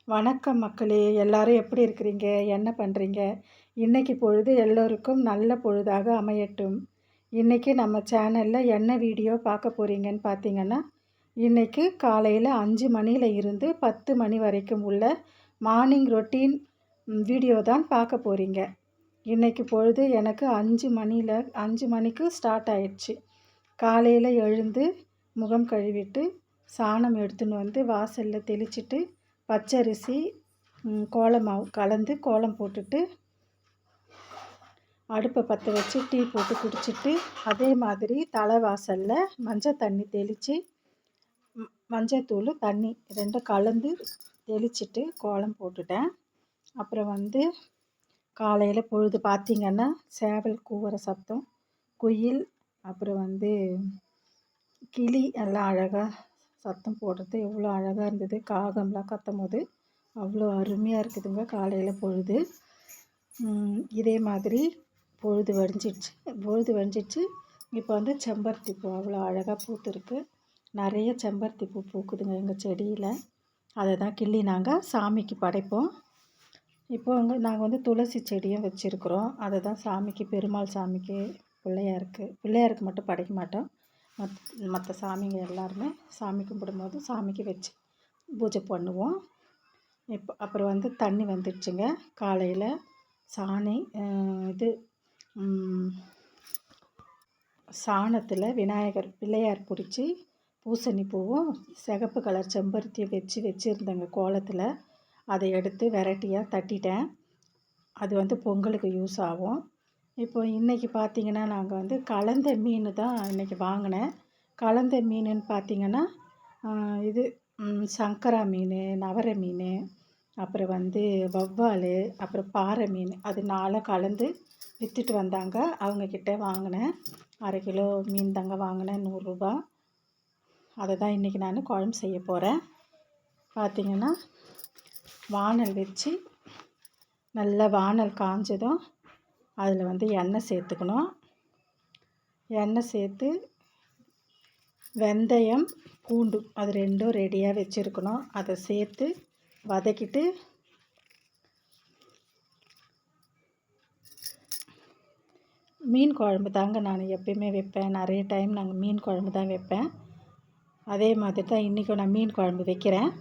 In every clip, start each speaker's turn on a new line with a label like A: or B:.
A: வணக்கம் மக்களே! எல்லாரும் எப்படி இருக்கிறீங்க? என்ன பண்ணுறீங்க? இன்னைக்கு பொழுது எல்லோருக்கும் நல்ல பொழுதாக அமையட்டும். இன்னைக்கு நம்ம சேனல்ல என்ன வீடியோ பார்க்க போறீங்கன்னு பார்த்தீங்கன்னா, இன்னைக்கு காலையில 5 மணியில இருந்து 10 மணி வரைக்கும் உள்ள மார்னிங் ரொட்டீன் வீடியோ தான் பார்க்க போறீங்க. இன்னைக்கு பொழுது எனக்கு 5 மணிக்கு ஸ்டார்ட் ஆயிடுச்சு. காலையில எழுந்து முகம் கழுவிட்டு, சாணம் எடுத்துன்னு வந்து வாசல்ல தெளிச்சிட்டு, பச்சரிசி கோல மாவு கலந்து கோலம் போட்டுட்டு, அடுப்பை பற்ற வச்சு டீ போட்டு குடிச்சிட்டு, அதே மாதிரி தலைவாசலில் மஞ்சள் தண்ணி தெளித்து மஞ்சத்தூள் தண்ணி ரெண்டும் கலந்து தெளிச்சிட்டு கோலம் போட்டுட்டேன். அப்புறம் வந்து காலையில் பொழுது பார்த்திங்கன்னா சேவல் கூவுற சத்தம், குயில், அப்புறம் வந்து கிளி எல்லாம் அழகாக சத்தம் போடுறது எவ்வளோ அழகாக இருந்தது. காகம்லாம் கத்தும் போது அவ்வளோ அருமையாக இருக்குதுங்க காலையில் பொழுது. இதே மாதிரி பொழுது வடிஞ்சிடுச்சு. இப்போ வந்து செம்பருத்தி பூ அவ்வளோ அழகாக பூத்துருக்கு. நிறைய செம்பருத்தி பூ பூக்குதுங்க எங்கள் செடியில். அதை தான் கிள்ளி நாங்கள் சாமிக்கு படைப்போம். இப்போ நாங்கள் வந்து துளசி செடியும் வச்சுருக்குறோம். அதை தான் சாமிக்கு, பெருமாள் சாமிக்கு, பிள்ளையாருக்கு மட்டும் படைக்க மாட்டோம். மற்ற சாமிங்க எல்லாருமே சாமி கும்பிடும்போது சாமிக்கு வச்சு பூஜை பண்ணுவோம். அப்புறம் வந்து தண்ணி வந்துடுச்சுங்க. காலையில் சாணத்தில் பிள்ளையார் பிடிச்சி பூசணி பூவும் சிகப்பு கலர் செம்பருத்தியும் வச்சுருந்தேங்க கோலத்தில். அதை எடுத்து வெரைட்டியாக தட்டிட்டேன். அது வந்து பொங்கலுக்கு யூஸ் ஆகும். இப்போ இன்றைக்கி பார்த்திங்கன்னா நாங்கள் வந்து கலந்த மீன் தான் இன்றைக்கி வாங்கினேன். கலந்த மீனுன்னு பார்த்திங்கன்னா இது சங்கரா மீன், நவரை மீன், அப்புறம் வந்து வவ்வால், அப்புறம் பாறை மீன், அது 4 கலந்து விற்றுட்டு வந்தாங்க. அவங்கக்கிட்ட வாங்கினேன். அரை கிலோ மீன் தாங்க வாங்கினேன், 100 ரூபா. அதை தான் இன்றைக்கி நான் குழம்பு செய்ய போகிறேன். பார்த்திங்கன்னா வானல் வச்சு நல்லா வானல் காஞ்சதும் அதில் வந்து எண்ணெய் சேர்த்துக்கணும். எண்ணெய் சேர்த்து வெந்தயம், பூண்டு அது ரெண்டும் ரெடியாக வச்சுருக்கணும். அதை சேர்த்து வதக்கிட்டு மீன் குழம்பு தாங்க நான் எப்பயுமே வைப்பேன். நிறைய டைம் நாங்கள் மீன் குழம்பு தான் வைப்பேன். அதே மாதிரி தான் இன்றைக்கும் நான் மீன் குழம்பு வைக்கிறேன்.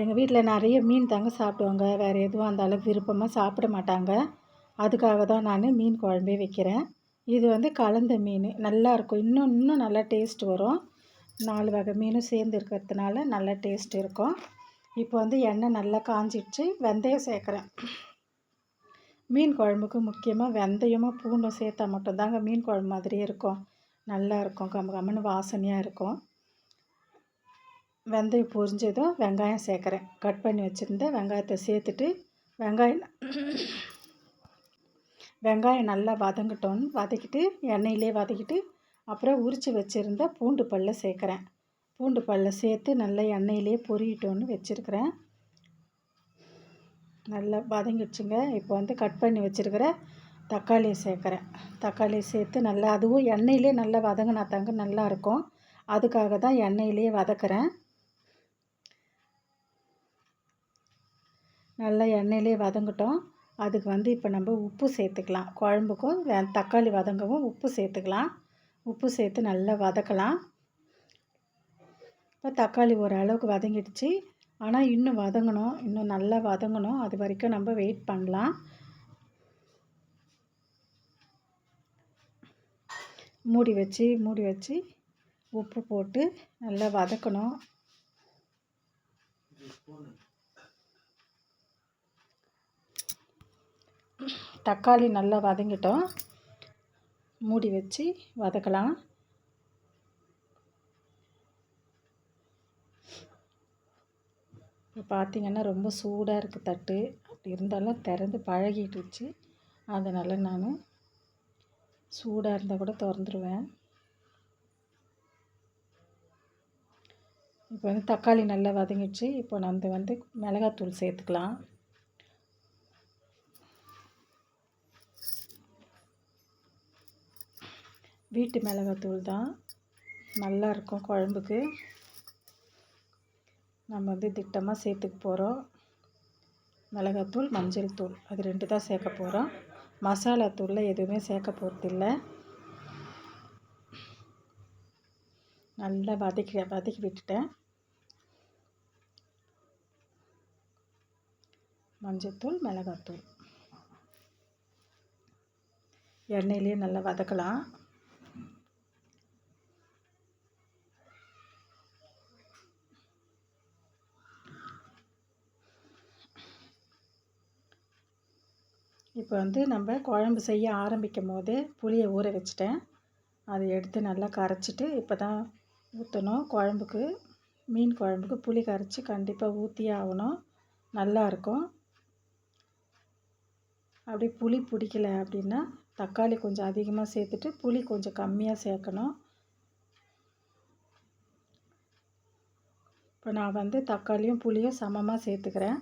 A: எங்கள் வீட்டில் நிறைய மீன் தாங்க சாப்பிடுவாங்க. வேறு எதுவும் அந்த அளவுக்கு விருப்பமாக சாப்பிட மாட்டாங்க. அதுக்காக தான் நான் மீன் குழம்பே வைக்கிறேன். இது வந்து கலந்த மீன் நல்லாயிருக்கும். இன்னும் நல்லா டேஸ்ட் வரும். 4 வகை மீனும் சேர்ந்து இருக்கிறதுனால நல்லா டேஸ்ட் இருக்கும். இப்போ வந்து எண்ணெய் நல்லா காஞ்சிடுச்சு. வெந்தயம் சேர்க்குறேன். மீன் குழம்புக்கு முக்கியமாக வெந்தயமும் பூண்டும் சேர்த்தா மட்டும்தாங்க மீன் குழம்பு மாதிரியே இருக்கும். நல்லாயிருக்கும், கம்மன்னு வாசனையாக இருக்கும். வெந்தயம் பொரிஞ்சதும் வெங்காயம் சேர்க்குறேன். கட் பண்ணி வச்சுருந்த வெங்காயத்தை சேர்த்துட்டு வெங்காயம் நல்லா வதக்கிட்டு எண்ணெயிலே வதக்கிட்டு, அப்புறம் உரித்து வச்சுருந்த பூண்டு பல்லை சேர்க்குறேன். பூண்டு பல்லை சேர்த்து நல்லா எண்ணெயிலே பொரியட்டோன்னு வச்சுருக்கிறேன். நல்லா வதங்கிடுச்சுங்க. இப்போ வந்து கட் பண்ணி வச்சுருக்கிற தக்காளியை சேர்க்குறேன். தக்காளியை சேர்த்து நல்லா அதுவும் எண்ணெயிலே நல்லா வதங்கினா தாங்க நல்லாயிருக்கும். அதுக்காக தான் எண்ணெயிலே வதக்குறேன். நல்லா எண்ணெயிலே வதங்கட்டும். அதுக்கு வந்து இப்போ நம்ம உப்பு சேர்த்துக்கலாம். குழம்புக்கும் தக்காளி வதங்கவும் உப்பு சேர்த்துக்கலாம். உப்பு சேர்த்து நல்லா வதக்கலாம். இப்போ தக்காளி ஓரளவுக்கு வதங்கிடுச்சு. ஆனால் இன்னும் நல்லா வதங்கணும். அது வரைக்கும் நம்ம வெயிட் பண்ணலாம். மூடி வச்சு உப்பு போட்டு நல்லா வதக்கணும். தக்காளி நல்லா வதங்கிட்டோம். மூடி வச்சு வதக்கலாம். இப்போ பார்த்திங்கன்னா ரொம்ப சூடாக இருக்குது தட்டு. அப்படி இருந்தாலும் திறந்து பழகிட்டுருச்சு. அதனால் நான் சூடாக இருந்தால் கூட திறந்துருவேன். இப்போ வந்து தக்காளி நல்லா வதங்கிடுச்சு. இப்போ நம்ம வந்து மிளகாத்தூள் சேர்த்துக்கலாம். வீட்டு மிளகாத்தூள் தான் நல்லாயிருக்கும் குழம்புக்கு. நம்ம வந்து திட்டமாக சேர்த்துக்க போகிறோம். மிளகாத்தூள், மஞ்சள் தூள் அது 2 தான் சேர்க்க போகிறோம். மசாலா தூளில் எதுவுமே சேர்க்க போகிறதில்ல. நல்லா வதக்கி விட்டுட்டேன். மஞ்சத்தூள், மிளகாத்தூள் எண்ணெயிலே நல்லா வதக்கலாம். இப்போ வந்து நம்ம குழம்பு செய்ய ஆரம்பிக்கும் போதே புளியை ஊற வச்சுட்டேன். அதை எடுத்து நல்லா கரைச்சிட்டு இப்போ தான் ஊற்றணும். குழம்புக்கு, மீன் குழம்புக்கு புளி கரைச்சி கண்டிப்பாக ஊற்றியே ஆகணும், நல்லாயிருக்கும். அப்படி புளி பிடிக்கல அப்படின்னா தக்காளி கொஞ்சம் அதிகமாக சேர்த்துட்டு புளி கொஞ்சம் கம்மியாக சேர்க்கணும். இப்போ நான் வந்து தக்காளியும் புளியும் சமமாக சேர்த்துக்கிறேன்.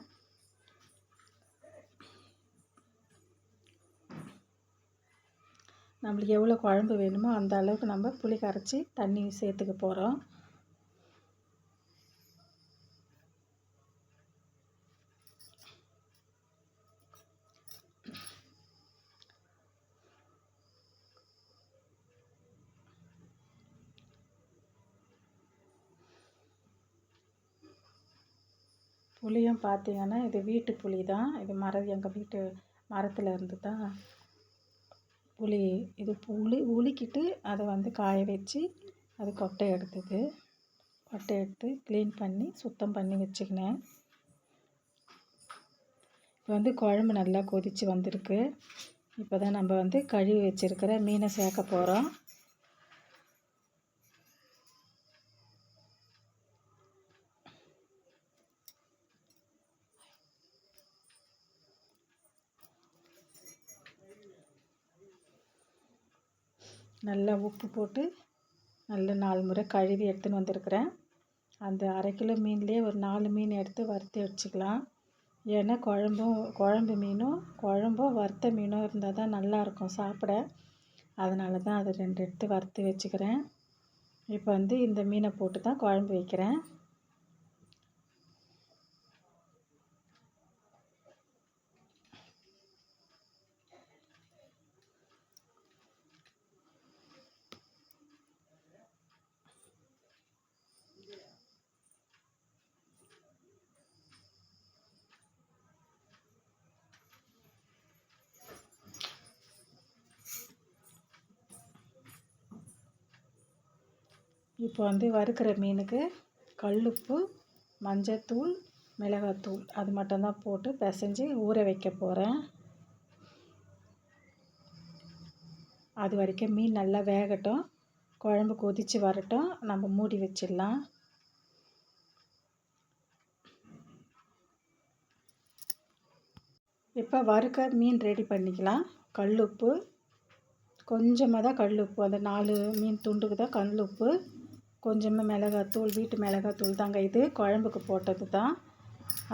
A: நம்மளுக்கு எவ்வளோ குழம்பு வேணுமோ அந்த அளவுக்கு நம்ம புளி கரைச்சி தண்ணி சேர்த்துக்க போகிறோம். புளியும் பார்த்திங்கன்னா இது வீட்டு புளி தான். இது எங்கள் வீட்டு மரத்தில் இருந்து தான் புளி. இது உலுக்கிட்டு அதை வந்து காய வச்சு அது கொட்டை எடுத்து க்ளீன் பண்ணி சுத்தம் பண்ணி வச்சுக்கினேன். இப்போ வந்து குழம்பு நல்லா கொதித்து வந்திருக்கு. இப்போ தான் நம்ம வந்து கழுவி வச்சுருக்கிற மீனை சேர்க்க போகிறோம். நல்லா உப்பு போட்டு நல்லா 4 முறை கழுவி எடுத்துன்னு வந்திருக்கிறேன். அந்த 1/2 கிலோ மீன்லேயே ஒரு 4 மீன் எடுத்து வறுத்து வச்சுக்கலாம். ஏன்னா குழம்பு மீனும் வறுத்த மீனும் இருந்தால் தான் நல்லாயிருக்கும் சாப்பிட. அதனால தான் அதை 2 எடுத்து வறுத்து வச்சுக்கிறேன். இப்போ வந்து இந்த மீனை போட்டு தான் குழம்பு வைக்கிறேன். இப்போ வந்து வறுக்கிற மீனுக்கு கல்லுப்பு, மஞ்சத்தூள், மிளகாத்தூள் அது மட்டும்தான் போட்டு பிசைஞ்சு ஊற வைக்க போகிறேன். அது வரைக்கும் மீன் நல்லா வேகட்டும், குழம்பு கொதித்து வரட்டும், நம்ம மூடி வச்சிடலாம். இப்போ வறுக்க மீன் ரெடி பண்ணிக்கலாம். கல்லுப்பு கொஞ்சமாக தான், கல்லுப்பு அந்த 4 மீன் துண்டுக்கு தான் கல்லுப்பு, கொஞ்சமாக மிளகாத்தூள், வீட்டு மிளகாத்தூள் தாங்க, இது குழம்புக்கு போட்டது தான்.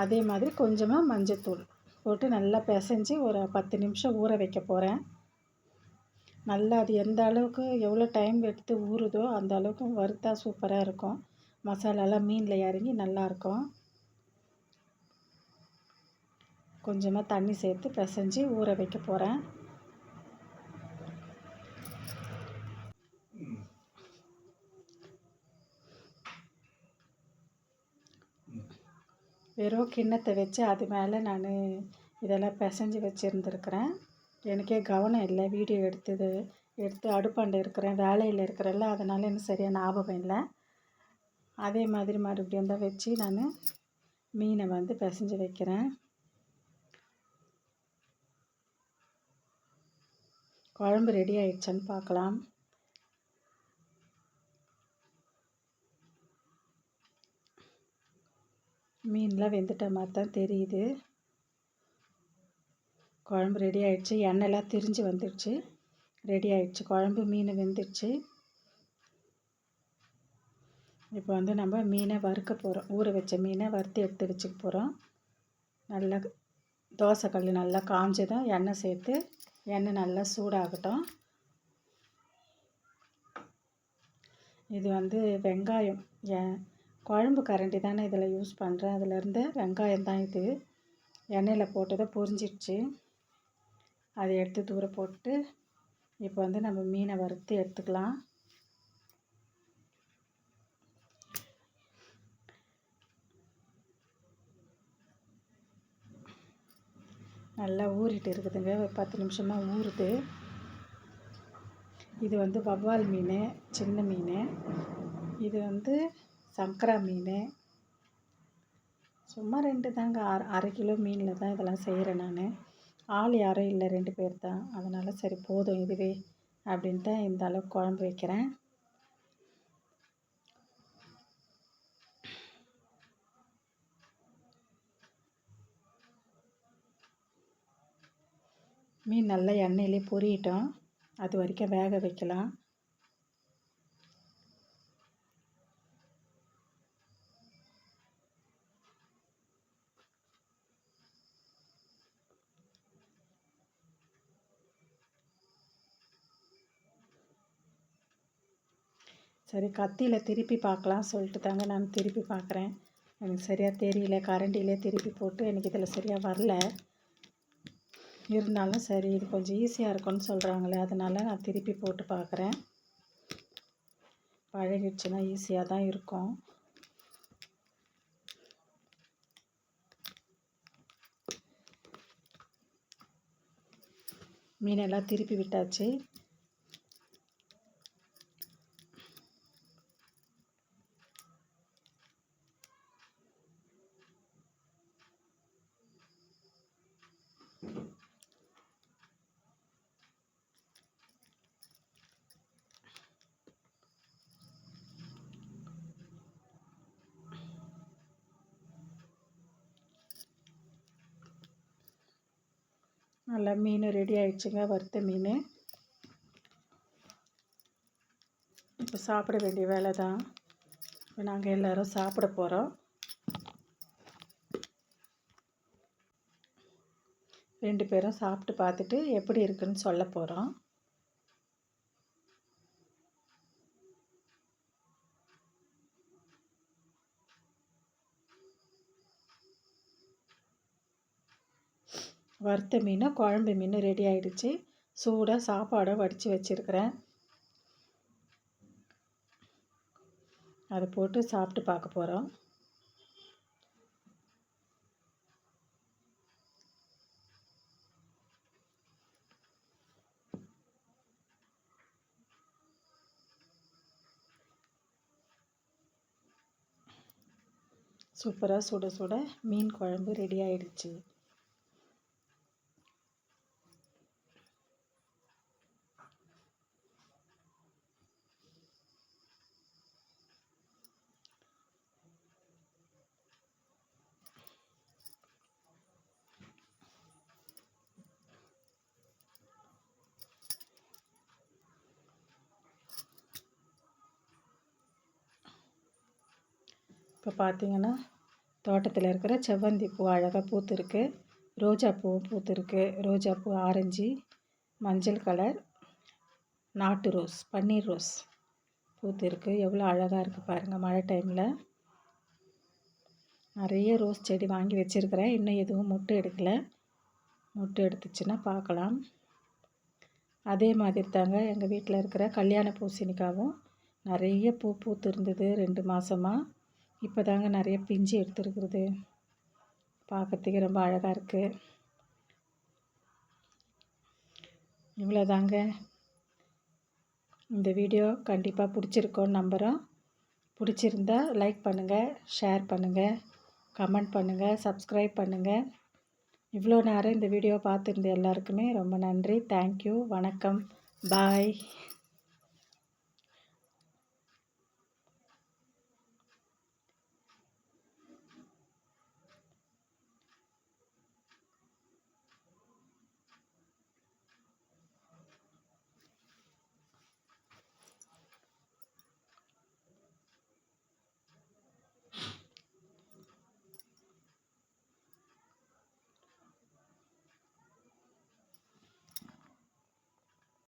A: அதே மாதிரி கொஞ்சமாக மஞ்சத்தூள் போட்டு நல்லா பிசைஞ்சு ஒரு 10 நிமிஷம் ஊற வைக்க போகிறேன். நல்லா அது எந்த அளவுக்கு எவ்வளோ டைம் எடுத்து ஊறுதோ அந்த அளவுக்கு வறுத்தா சூப்பராக இருக்கும். மசாலாலாம் மீனில் இறங்கி நல்லாயிருக்கும். கொஞ்சமாக தண்ணி சேர்த்து பிசைஞ்சு ஊற வைக்க போகிறேன். வெறும் கிண்ணத்தை வச்சு அது மேலே நான் இதெல்லாம் பிசைஞ்சு வச்சுருந்துருக்கிறேன். எனக்கே கவனம் இல்லை, வீடியோ எடுத்து அடுப்பாண்ட இருக்கிறேன், வேலையில் இருக்கிறேன்ல, அதனால் எனக்கு சரியாக ஞாபகம் இல்லை. அதே மாதிரி மறுபடியும் தான் வச்சு நான் மீனை வந்து பிசைஞ்சு வைக்கிறேன். குழம்பு ரெடி ஆயிடுச்சான்னு பார்க்கலாம். மீன்லாம் வெந்துட்ட மாதிரி தான் தெரியுது. குழம்பு ரெடி ஆயிடுச்சு, எண்ணெய்லாம் திரிஞ்சு வந்துடுச்சு, ரெடி ஆயிடுச்சு குழம்பு. மீன் வெந்துடுச்சு. இப்போ வந்து நம்ம மீனை வறுக்க போகிறோம். ஊற வச்ச மீனை வறுத்து எடுத்து வச்சுக்க போகிறோம். நல்லா தோசைக்கல் நல்லா காஞ்சதும் எண்ணெய் சேர்த்து எண்ணெய் நல்லா சூடாகட்டும். இது வந்து வெங்காயம் குழம்பு கரண்டி தானே இதில் யூஸ் பண்ணுறேன். அதிலேருந்து வெங்காயம் தான் இது. எண்ணெயில் போட்டதை பொரிஞ்சிடுச்சு. அதை எடுத்து தூர போட்டு இப்போ வந்து நம்ம மீனை வறுத்து எடுத்துக்கலாம். நல்லா ஊறிட்டு இருக்குதுங்க. ஒரு 10 நிமிஷமாக ஊறுது. இது வந்து வவ்வால் மீன், சின்ன மீன். இது வந்து சங்கரா மீன். சும்மா 2 தாங்க. அரை கிலோ மீனில் தான் இதெல்லாம் செய்கிறேன் நான். ஆள் யாரும் இல்லை, 2 பேர் தான். அதனால் சரி போதும் இதுவே அப்படின்ட்டு தான் இந்த அளவுக்கு குழம்பு வைக்கிறேன். மீன் நல்லா எண்ணெயிலே பொரியட்டும். அது வரைக்கும் வேக வைக்கலாம். சரி, கத்தியில் திருப்பி பார்க்கலாம் சொல்லிட்டு தாங்க நான் திருப்பி பார்க்குறேன். எனக்கு சரியாக தெரியல. கரண்டிலே திருப்பி போட்டு எனக்கு இதில் சரியாக வரல. இருந்தாலும் சரி இது கொஞ்சம் ஈஸியாக இருக்கும்னு சொல்கிறாங்களே, அதனால் நான் திருப்பி போட்டு பார்க்குறேன். பழகிடுச்சுன்னா ஈஸியாக தான் இருக்கும். மீனெல்லாம் திருப்பி விட்டாச்சு. நல்லா மீன் ரெடி ஆகிடுச்சுங்க, வறுத்த மீன். இப்போ சாப்பிட வேண்டிய வேலை தான். இப்போ நாங்கள் எல்லோரும் சாப்பிட போகிறோம். 2 பேரும் சாப்பிட்டு பார்த்துட்டு எப்படி இருக்குன்னு சொல்ல போகிறோம். வறுத்த மீன், குழம்பு மீன் ரெடி ஆகிடுச்சு. சூடாக சாப்பாடை வடித்து வச்சுருக்கிறேன். அதை போட்டு சாப்பிட்டு பார்க்க போகிறோம். சூப்பராக சுட சுட மீன் குழம்பு ரெடி ஆகிடுச்சு. இப்போ பார்த்திங்கன்னா தோட்டத்தில் இருக்கிற செவ்வந்தி பூ அழகாக பூத்துருக்கு. ரோஜா பூவும் பூத்துருக்கு. ரோஜா பூ ஆரஞ்சு, மஞ்சள் கலர், நாட்டு ரோஸ், பன்னீர் ரோஸ் பூத்துருக்கு. எவ்வளோ அழகாக இருக்குது பாருங்கள். மழை டைமில் நிறைய ரோஸ் செடி வாங்கி வச்சுருக்கிறேன். இன்னும் எதுவும் மொட்டு எடுக்கலை. மொட்டு எடுத்துச்சுன்னா பார்க்கலாம். அதே மாதிரி தாங்க எங்கள் வீட்டில் இருக்கிற கல்யாண பூசணிக்காவும் நிறைய பூ பூத்து இருந்தது 2 மாதமாக. இப்போ தாங்க நிறைய பிஞ்சு எடுத்துருக்குறது. பார்க்கறதுக்கு ரொம்ப அழகாக இருக்குது. இவ்வளோ தாங்க. இந்த வீடியோ கண்டிப்பாக பிடிச்சிருக்கோன்னு நம்புகிறோம். பிடிச்சிருந்தா லைக் பண்ணுங்கள், ஷேர் பண்ணுங்கள், கமெண்ட் பண்ணுங்கள், சப்ஸ்கிரைப் பண்ணுங்கள். இவ்வளோ நேரம் இந்த வீடியோ பார்த்துருந்த எல்லாருக்குமே ரொம்ப நன்றி. தேங்க்யூ. வணக்கம். பாய்.